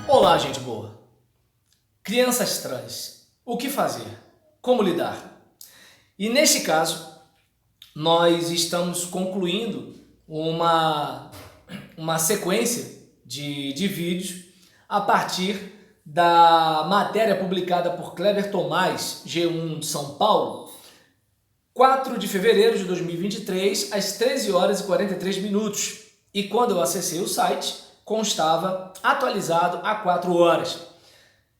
Olá, gente boa! Crianças trans, o que fazer? Como lidar? E neste caso, nós estamos concluindo uma sequência de vídeos a partir da matéria publicada por Kleber Tomás, G1 de São Paulo, 4 de fevereiro de 2023, às 13 horas e 43 minutos. E quando eu acessei o site, constava atualizado há 4 horas.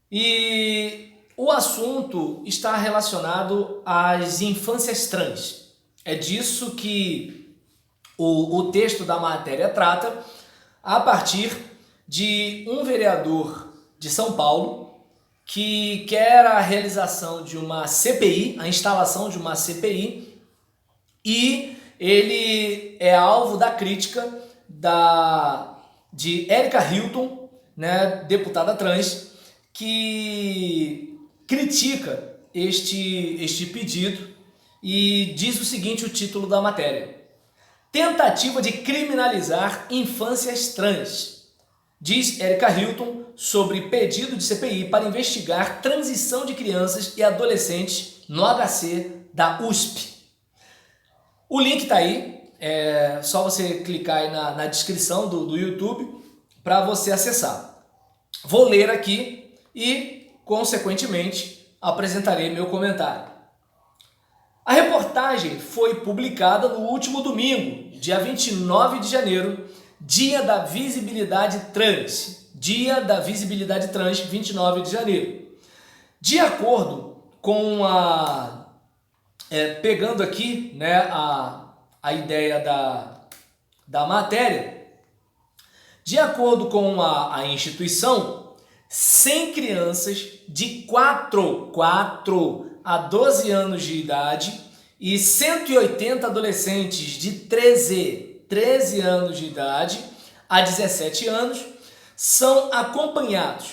E o assunto está relacionado às infâncias trans. É disso que o texto da matéria trata, a partir de um vereador de São Paulo que quer a realização de uma CPI, a instalação de uma CPI, e ele é alvo da crítica de Érica Hilton, né, deputada trans, que critica este pedido e diz o seguinte, o título da matéria: Tentativa de criminalizar infâncias trans. Diz Érica Hilton sobre pedido de CPI para investigar transição de crianças e adolescentes no HC da USP. O link está aí, é só você clicar aí na descrição do YouTube para você acessar. Vou ler aqui e, consequentemente, apresentarei meu comentário. A reportagem foi publicada no último domingo, dia 29 de janeiro, Dia da Visibilidade Trans. Dia da Visibilidade Trans, 29 de janeiro. De acordo com pegando aqui, né, a ideia da matéria, de acordo com a instituição, 100 crianças de 4 a 12 anos de idade e 180 adolescentes de 13 anos de idade a 17 anos são acompanhados.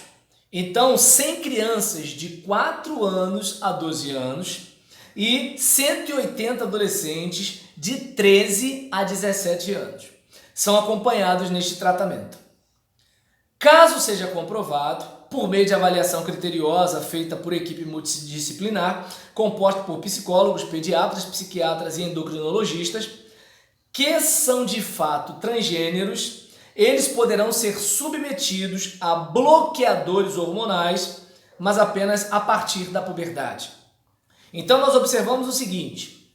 Então, 100 crianças de 4 anos a 12 anos e 180 adolescentes de 13 a 17 anos são acompanhados neste tratamento. Caso seja comprovado, por meio de avaliação criteriosa feita por equipe multidisciplinar, composta por psicólogos, pediatras, psiquiatras e endocrinologistas, que são de fato transgêneros, eles poderão ser submetidos a bloqueadores hormonais, mas apenas a partir da puberdade. Então nós observamos o seguinte: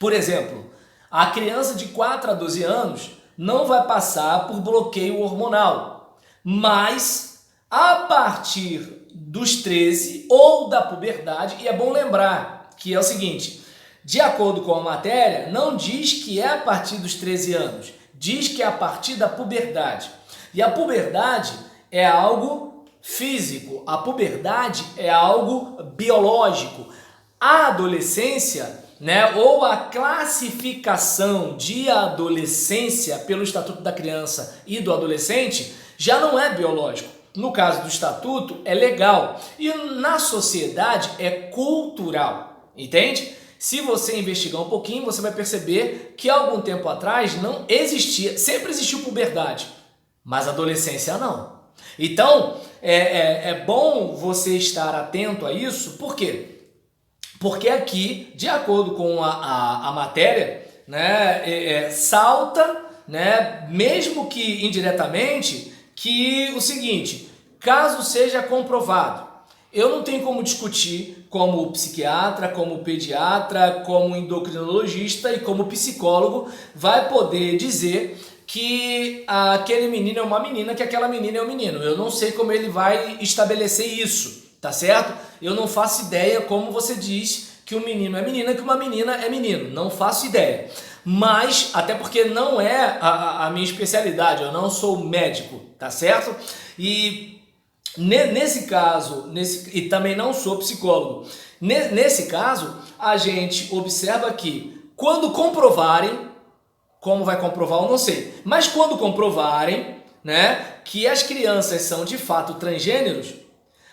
por exemplo, a criança de 4 a 12 anos não vai passar por bloqueio hormonal, mas a partir dos 13 ou da puberdade, e é bom lembrar que é o seguinte, de acordo com a matéria, não diz que é a partir dos 13 anos, diz que é a partir da puberdade. E a puberdade é algo físico, a puberdade é algo biológico. A adolescência, né, ou a classificação de adolescência pelo Estatuto da Criança e do Adolescente já não é biológico. No caso do Estatuto, é legal. E na sociedade é cultural, entende? Se você investigar um pouquinho, você vai perceber que há algum tempo atrás não existia, sempre existiu puberdade, mas adolescência não. Então, é bom você estar atento a isso, por quê? Porque aqui, de acordo com a matéria, né, salta, né, mesmo que indiretamente, que o seguinte: caso seja comprovado, eu não tenho como discutir como psiquiatra, como pediatra, como endocrinologista e como psicólogo vai poder dizer que aquele menino é uma menina, que aquela menina é um menino. Eu não sei como ele vai estabelecer isso, tá certo? Eu não faço ideia como você diz que um menino é menina, que uma menina é menino. Não faço ideia. Mas, até porque não é a minha especialidade, eu não sou médico, tá certo? E nesse caso, e também não sou psicólogo, nesse caso, a gente observa que quando comprovarem, como vai comprovar eu não sei, mas quando comprovarem, né, que as crianças são de fato transgêneros,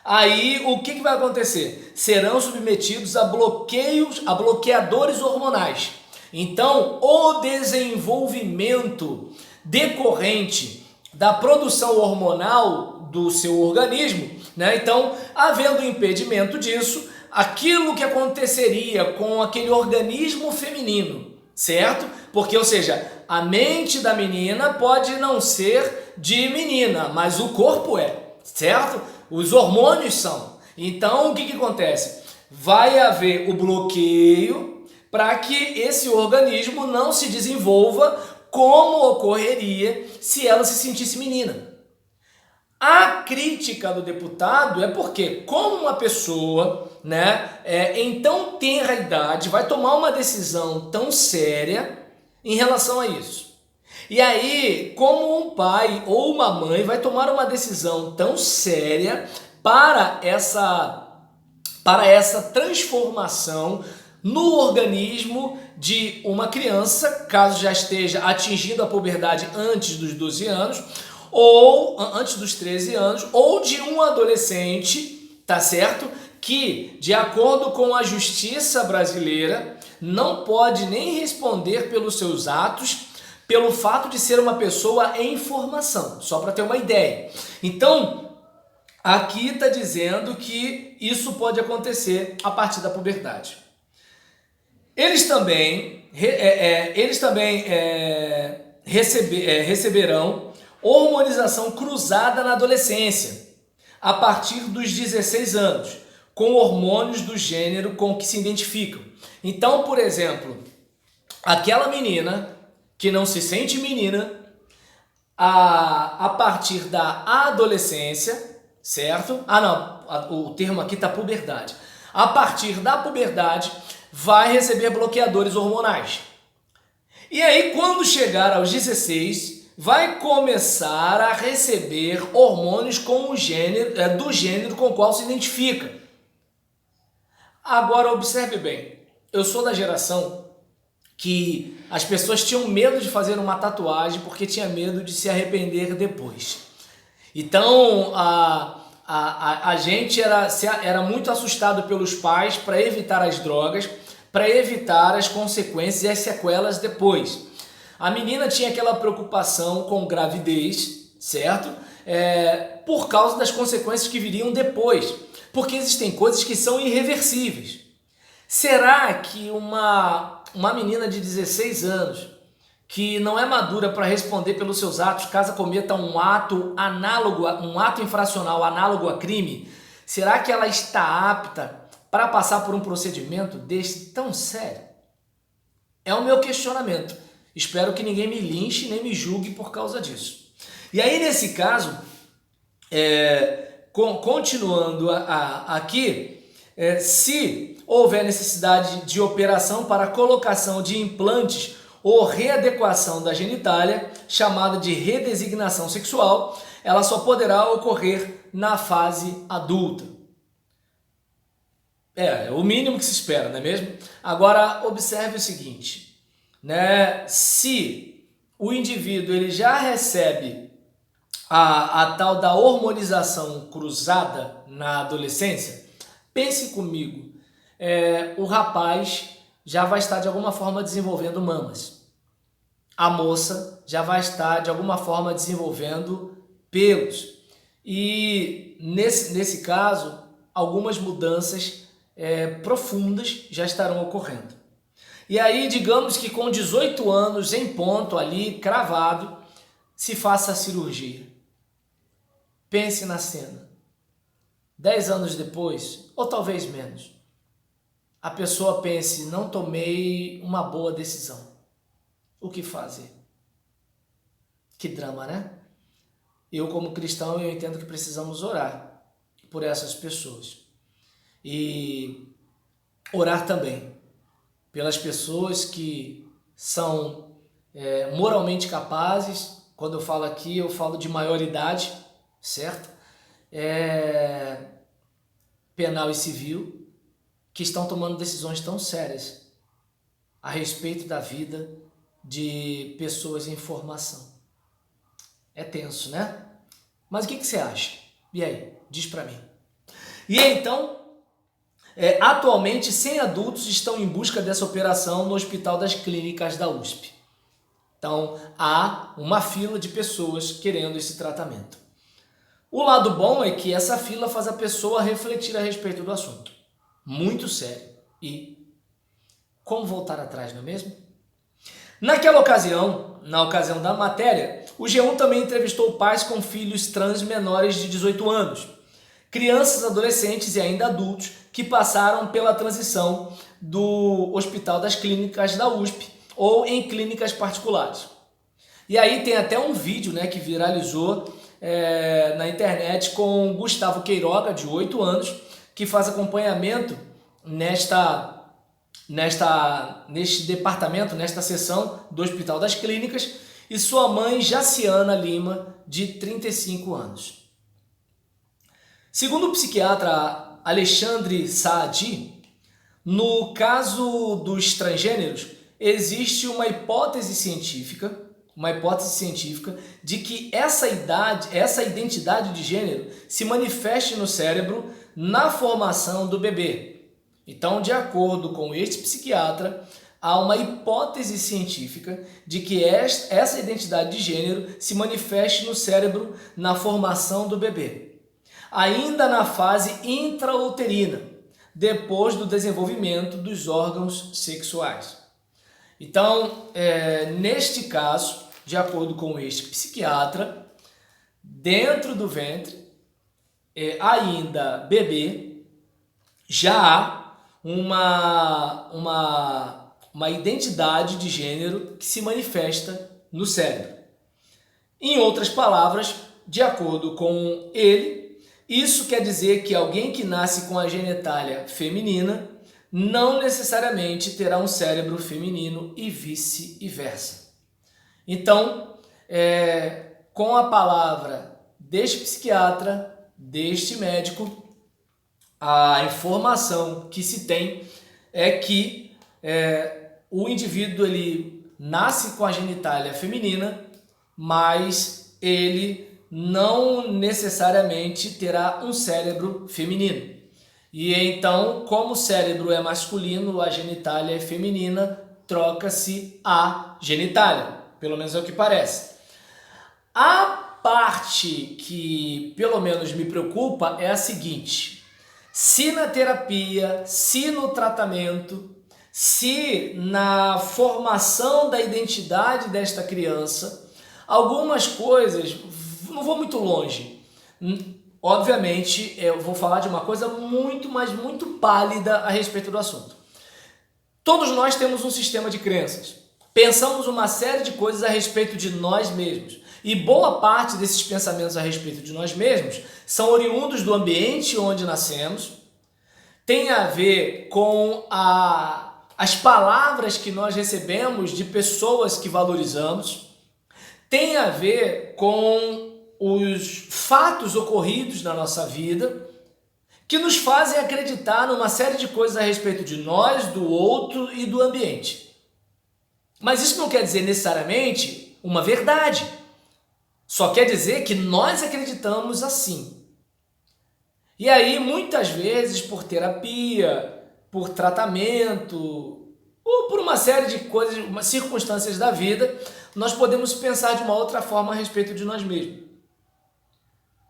aí o que vai acontecer? Serão submetidos a bloqueios, a bloqueadores hormonais. Então, o desenvolvimento decorrente da produção hormonal do seu organismo, né? Então, havendo impedimento disso, aquilo que aconteceria com aquele organismo feminino, certo? Porque, ou seja, a mente da menina pode não ser de menina, mas o corpo é, certo? Os hormônios são. Então, o que acontece? Vai haver o bloqueio para que esse organismo não se desenvolva como ocorreria se ela se sentisse menina. A crítica do deputado é porque, como uma pessoa, né, em tão tenra idade, vai tomar uma decisão tão séria em relação a isso. E aí, como um pai ou uma mãe vai tomar uma decisão tão séria para essa transformação no organismo de uma criança, caso já esteja atingindo a puberdade antes dos 12 anos, ou antes dos 13 anos, ou de um adolescente, tá certo? Que, de acordo com a justiça brasileira, não pode nem responder pelos seus atos, pelo fato de ser uma pessoa em formação, só para ter uma ideia. Então, aqui está dizendo que isso pode acontecer a partir da puberdade. Eles também receberão hormonização cruzada na adolescência, a partir dos 16 anos, com hormônios do gênero com que se identificam. Então, por exemplo, aquela menina que não se sente menina, a partir da adolescência, certo? O termo aqui está puberdade. A partir da puberdade, vai receber bloqueadores hormonais. E aí, quando chegar aos 16, vai começar a receber hormônios com o gênero, do gênero com o qual se identifica. Agora, observe bem, eu sou da geração que as pessoas tinham medo de fazer uma tatuagem porque tinha medo de se arrepender depois. Então, a gente era muito assustado pelos pais para evitar as drogas, para evitar as consequências e as sequelas depois. A menina tinha aquela preocupação com gravidez, certo? Por causa das consequências que viriam depois. Porque existem coisas que são irreversíveis. Será que uma menina de 16 anos, que não é madura para responder pelos seus atos, caso cometa um ato infracional análogo a crime, será que ela está apta para passar por um procedimento desse tão sério? É o meu questionamento. Espero que ninguém me linche nem me julgue por causa disso. E aí, nesse caso, continuando aqui, se houver necessidade de operação para colocação de implantes ou readequação da genitália, chamada de redesignação sexual, ela só poderá ocorrer na fase adulta. É o mínimo que se espera, não é mesmo? Agora, observe o seguinte, né? Se o indivíduo ele já recebe a tal da hormonização cruzada na adolescência, pense comigo, o rapaz já vai estar de alguma forma desenvolvendo mamas. A moça já vai estar de alguma forma desenvolvendo pelos. E nesse caso, algumas mudanças profundas já estarão ocorrendo. E aí, digamos que com 18 anos em ponto ali, cravado, se faça a cirurgia. Pense na cena. 10 anos depois, ou talvez menos, a pessoa pense, não tomei uma boa decisão. O que fazer? Que drama, né? Eu, como cristão, eu entendo que precisamos orar por essas pessoas. E orar também pelas pessoas que são moralmente capazes. Quando eu falo aqui, eu falo de maioridade, certo? Penal e civil, que estão tomando decisões tão sérias a respeito da vida de pessoas em formação. É tenso, né? Mas o que você acha? E aí? Diz pra mim. E então, atualmente 100 adultos estão em busca dessa operação no Hospital das Clínicas da USP. Então, há uma fila de pessoas querendo esse tratamento. O lado bom é que essa fila faz a pessoa refletir a respeito do assunto. Muito sério. E como voltar atrás, não é mesmo? Naquela ocasião, na ocasião da matéria, o G1 também entrevistou pais com filhos trans menores de 18 anos, crianças, adolescentes e ainda adultos que passaram pela transição do Hospital das Clínicas da USP ou em clínicas particulares. E aí tem até um vídeo, né, que viralizou na internet com Gustavo Queiroga, de 8 anos, que faz acompanhamento neste departamento, nesta seção do Hospital das Clínicas, e sua mãe Jaciana Lima, de 35 anos. Segundo o psiquiatra Alexandre Saadi, no caso dos transgêneros, existe uma hipótese científica de que essa identidade de gênero se manifeste no cérebro na formação do bebê. Então, de acordo com este psiquiatra, há uma hipótese científica de que essa identidade de gênero se manifeste no cérebro na formação do bebê, ainda na fase intrauterina, depois do desenvolvimento dos órgãos sexuais. Então, neste caso, de acordo com este psiquiatra, dentro do ventre, ainda bebê, já há uma identidade de gênero que se manifesta no cérebro. Em outras palavras, de acordo com ele, isso quer dizer que alguém que nasce com a genitália feminina não necessariamente terá um cérebro feminino e vice-versa. Então, com a palavra deste psiquiatra, deste médico, a informação que se tem é que o indivíduo ele nasce com a genitália feminina, mas ele não necessariamente terá um cérebro feminino. E então, como o cérebro é masculino, a genitália é feminina, troca-se a genitália. Pelo menos é o que parece. A parte que pelo menos me preocupa é a seguinte: se na terapia, se no tratamento, se na formação da identidade desta criança, algumas coisas, não vou muito longe, obviamente eu vou falar de uma coisa muito, mas muito pálida a respeito do assunto. Todos nós temos um sistema de crenças. Pensamos uma série de coisas a respeito de nós mesmos. E boa parte desses pensamentos a respeito de nós mesmos são oriundos do ambiente onde nascemos, tem a ver com as palavras que nós recebemos de pessoas que valorizamos, tem a ver com os fatos ocorridos na nossa vida, que nos fazem acreditar numa série de coisas a respeito de nós, do outro e do ambiente. Mas isso não quer dizer necessariamente uma verdade. Só quer dizer que nós acreditamos assim. E aí, muitas vezes, por terapia, por tratamento, ou por uma série de coisas, circunstâncias da vida, nós podemos pensar de uma outra forma a respeito de nós mesmos.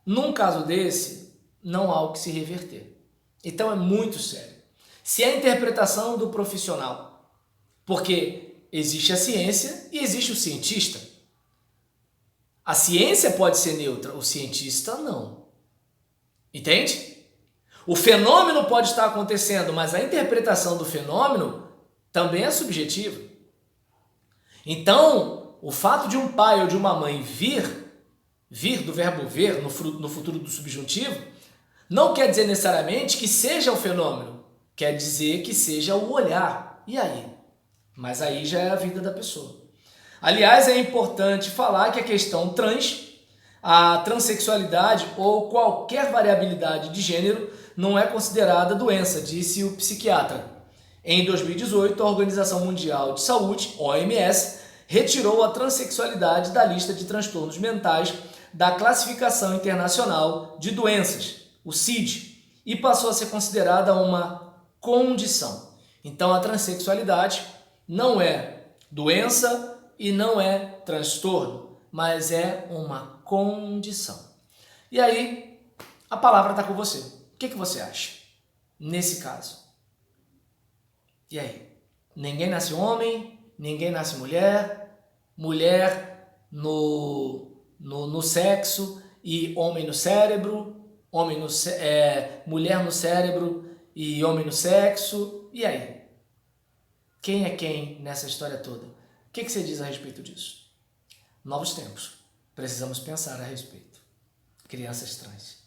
Num caso desse, não há o que se reverter. Então é muito sério. Se é a interpretação do profissional, porque existe a ciência e existe o cientista. A ciência pode ser neutra, o cientista não. Entende? O fenômeno pode estar acontecendo, mas a interpretação do fenômeno também é subjetiva. Então, o fato de um pai ou de uma mãe vir do verbo ver, no futuro do subjuntivo, não quer dizer necessariamente que seja o fenômeno. Quer dizer que seja o olhar. E aí? Mas aí já é a vida da pessoa. Aliás, é importante falar que a questão a transexualidade ou qualquer variabilidade de gênero não é considerada doença, disse o psiquiatra. Em 2018, a Organização Mundial de Saúde, OMS, retirou a transexualidade da lista de transtornos mentais da Classificação Internacional de Doenças, o CID, e passou a ser considerada uma condição. Então a transexualidade não é doença e não é transtorno, mas é uma condição. E aí, a palavra está com você. O que você acha nesse caso? E aí? Ninguém nasce homem, ninguém nasce mulher, mulher no sexo e homem no cérebro, mulher no cérebro e homem no sexo. E aí? Quem é quem nessa história toda? O que você diz a respeito disso? Novos tempos. Precisamos pensar a respeito. Crianças trans.